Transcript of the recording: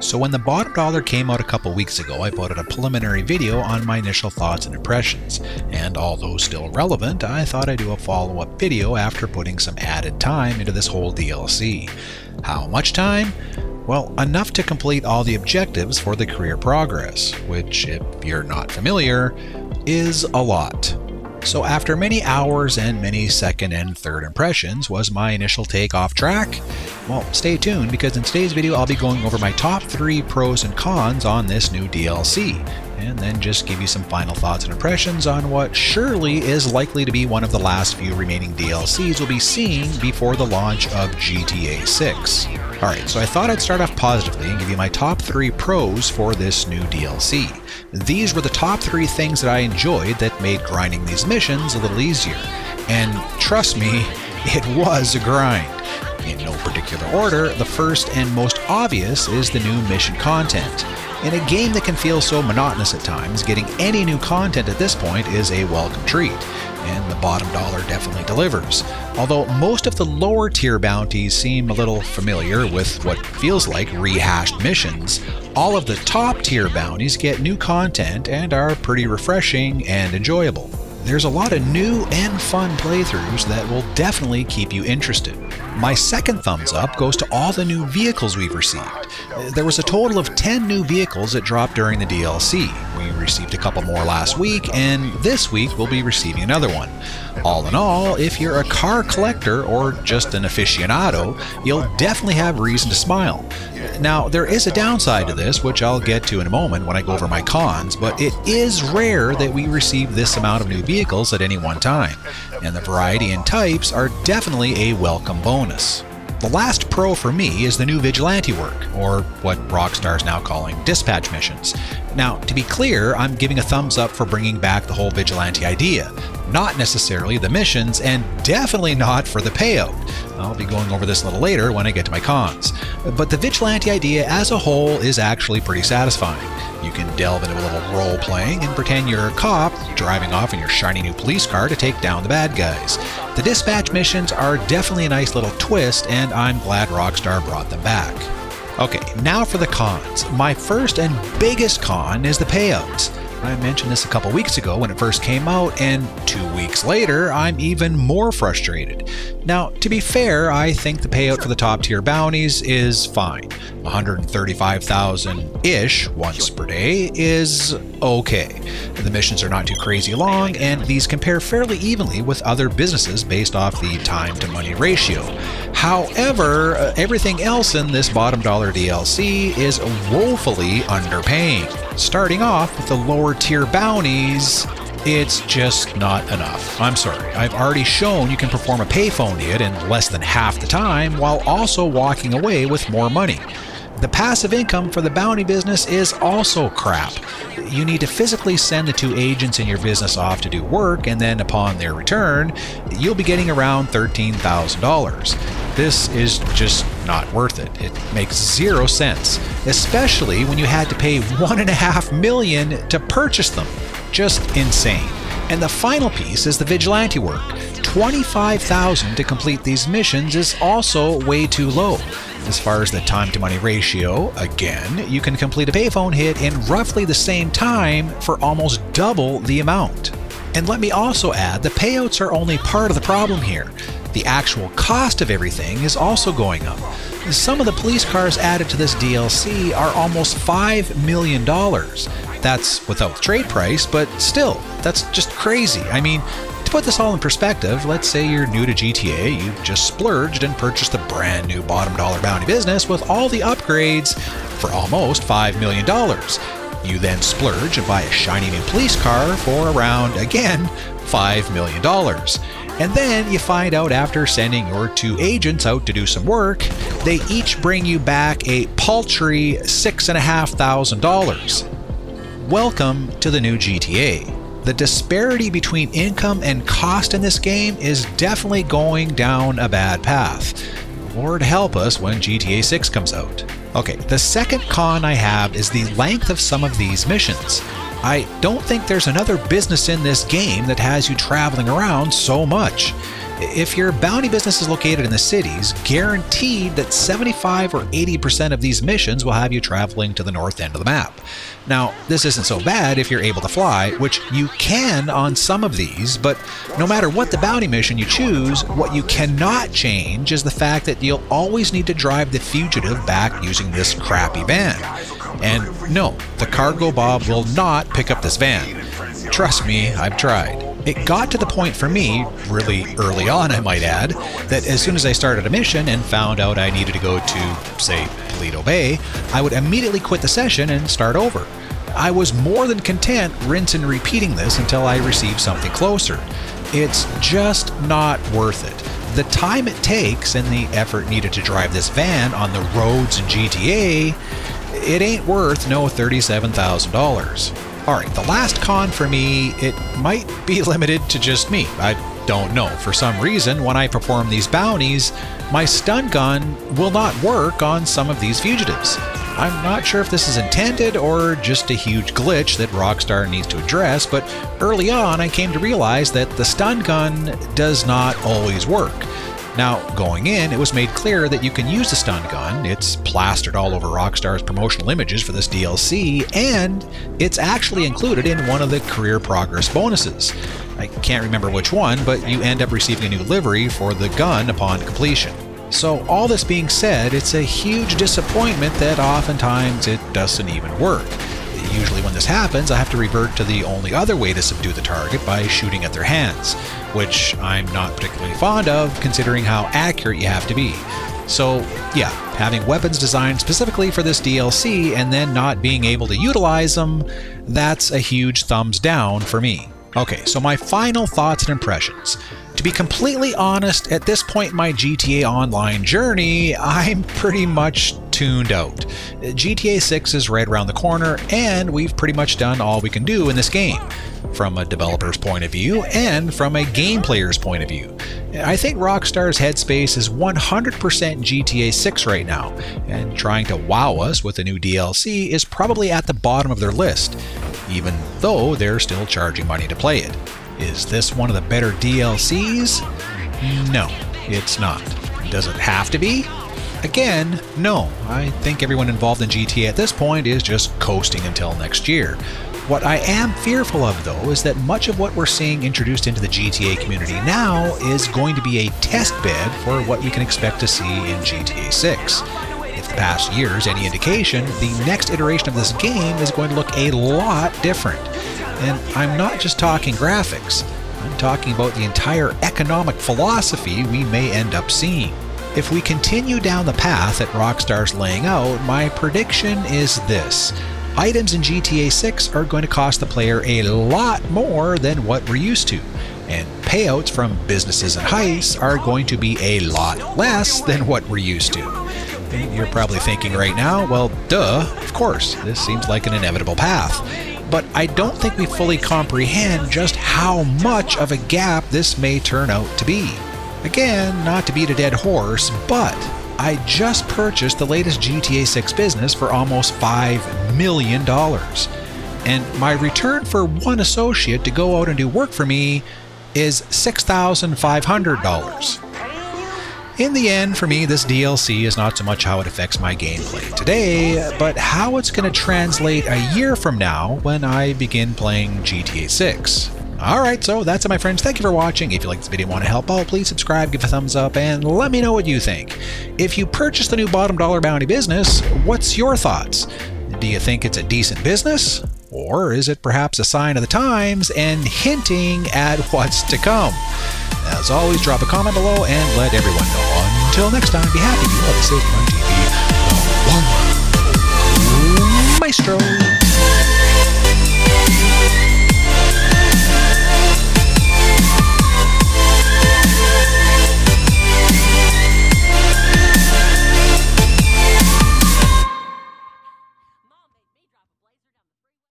So when the bottom dollar came out a couple weeks ago, I put out a preliminary video on my initial thoughts and impressions, and although still relevant, I thought I'd do a follow-up video after putting some added time into this whole DLC. How much time? Well, enough to complete all the objectives for the career progress, which, if you're not familiar, is a lot. So after many hours and many second and third impressions, was my initial take off track? Well, stay tuned, because in today's video I'll be going over my top 3 pros and cons on this new DLC, and then just give you some final thoughts and impressions on what surely is likely to be one of the last few remaining DLCs we'll be seeing before the launch of GTA 6. Alright, so I thought I'd start off positively and give you my top 3 pros for this new DLC. These were the top 3 things that I enjoyed that made grinding these missions a little easier. And trust me, it was a grind. In no particular order, the first and most obvious is the new mission content. In a game that can feel so monotonous at times, getting any new content at this point is a welcome treat, and the bottom dollar definitely delivers. Although most of the lower tier bounties seem a little familiar with what feels like rehashed missions, all of the top tier bounties get new content and are pretty refreshing and enjoyable. There's a lot of new and fun playthroughs that will definitely keep you interested. My second thumbs up goes to all the new vehicles we've received. There was a total of 10 new vehicles that dropped during the DLC. We received a couple more last week, and this week we'll be receiving another one. All in all, if you're a car collector or just an aficionado, you'll definitely have reason to smile. Now, there is a downside to this, which I'll get to in a moment when I go over my cons, but it is rare that we receive this amount of new vehicles at any one time, and the variety and types are definitely a welcome bonus. The last pro for me is the new vigilante work, or what Rockstar is now calling dispatch missions. Now, to be clear, I'm giving a thumbs up for bringing back the whole vigilante idea, not necessarily the missions, and definitely not for the payout. I'll be going over this a little later when I get to my cons. But the vigilante idea as a whole is actually pretty satisfying. You can delve into a little role-playing and pretend you're a cop driving off in your shiny new police car to take down the bad guys. The dispatch missions are definitely a nice little twist, and I'm glad Rockstar brought them back. Okay, now for the cons. My first and biggest con is the payouts. I mentioned this a couple weeks ago when it first came out, and 2 weeks later, I'm even more frustrated. Now, to be fair, I think the payout for the top tier bounties is fine. 135,000-ish once per day is okay. The missions are not too crazy long, and these compare fairly evenly with other businesses based off the time to money ratio. However, everything else in this bottom dollar DLC is woefully underpaying. Starting off with the lower tier bounties, it's just not enough. I'm sorry, I've already shown you can perform a payphone hit in less than half the time while also walking away with more money. The passive income for the bounty business is also crap. You need to physically send the 2 agents in your business off to do work, and then upon their return, you'll be getting around $13,000. This is just not worth it. It makes 0 sense, especially when you had to pay $1.5 million to purchase them. Just insane. And the final piece is the vigilante work. $25,000 to complete these missions is also way too low. As far as the time to money ratio, again, you can complete a payphone hit in roughly the same time for almost double the amount. And let me also add, the payouts are only part of the problem here. The actual cost of everything is also going up. Some of the police cars added to this DLC are almost $5 million. That's without the trade price, but still, that's just crazy. I mean, to put this all in perspective, let's say you're new to GTA, you've just splurged and purchased a brand new bottom dollar bounty business with all the upgrades for almost $5 million. You then splurge and buy a shiny new police car for around, again, $5 million. And then you find out after sending your 2 agents out to do some work, they each bring you back a paltry $6,500. Welcome to the new GTA. The disparity between income and cost in this game is definitely going down a bad path. Lord help us when GTA 6 comes out. Okay, the second con I have is the length of some of these missions. I don't think there's another business in this game that has you traveling around so much. If your bounty business is located in the cities, guaranteed that 75 or 80% of these missions will have you traveling to the north end of the map. Now, this isn't so bad if you're able to fly, which you can on some of these, but no matter what the bounty mission you choose, what you cannot change is the fact that you'll always need to drive the fugitive back using this crappy van. And no, the cargo Bob will not pick up this van. Trust me, I've tried. It got to the point for me, really early on I might add, that as soon as I started a mission and found out I needed to go to, say, Paleto Bay, I would immediately quit the session and start over. I was more than content rinse and repeating this until I received something closer. It's just not worth it. The time it takes and the effort needed to drive this van on the roads in GTA, it ain't worth no $37,000. Alright, the last con for me, it might be limited to just me. I don't know. For some reason, when I perform these bounties, my stun gun will not work on some of these fugitives. I'm not sure if this is intended or just a huge glitch that Rockstar needs to address, but early on I came to realize that the stun gun does not always work. Now, going in, it was made clear that you can use the stun gun. It's plastered all over Rockstar's promotional images for this DLC, and it's actually included in one of the career progress bonuses. I can't remember which one, but you end up receiving a new livery for the gun upon completion. So all this being said, it's a huge disappointment that oftentimes it doesn't even work. Usually when this happens, I have to revert to the only other way to subdue the target by shooting at their hands, which I'm not particularly fond of considering how accurate you have to be. So yeah, having weapons designed specifically for this DLC and then not being able to utilize them, that's a huge thumbs down for me. Okay, so my final thoughts and impressions. To be completely honest, at this point in my GTA Online journey, I'm pretty much tuned out. GTA 6 is right around the corner, and we've pretty much done all we can do in this game, from a developer's point of view and from a game player's point of view. I think Rockstar's headspace is 100% GTA 6 right now, and trying to wow us with a new DLC is probably at the bottom of their list, even though they're still charging money to play it. Is this one of the better DLCs? No, it's not. Does it have to be? Again, no. I think everyone involved in GTA at this point is just coasting until next year. What I am fearful of, though, is that much of what we're seeing introduced into the GTA community now is going to be a test bed for what we can expect to see in GTA 6. If the past year's any indication, the next iteration of this game is going to look a lot different. And I'm not just talking graphics, I'm talking about the entire economic philosophy we may end up seeing. If we continue down the path that Rockstar's laying out, my prediction is this. Items in GTA 6 are going to cost the player a lot more than what we're used to, and payouts from businesses and heists are going to be a lot less than what we're used to. You're probably thinking right now, well, duh, of course, this seems like an inevitable path. But I don't think we fully comprehend just how much of a gap this may turn out to be. Again, not to beat a dead horse, but I just purchased the latest GTA 6 business for almost $5 million. And my return for one associate to go out and do work for me is $6,500. In the end, for me, this DLC is not so much how it affects my gameplay today, but how it's going to translate a year from now when I begin playing GTA 6. Alright, so that's it, my friends. Thank you for watching. If you like this video and want to help out, please subscribe, give a thumbs up, and let me know what you think. If you purchased the new bottom dollar bounty business, what's your thoughts? Do you think it's a decent business? Or is it perhaps a sign of the times and hinting at what's to come? As always, drop a comment below and let everyone know. Until next time, be happy, be well, be safe, run TV, the one Maestro.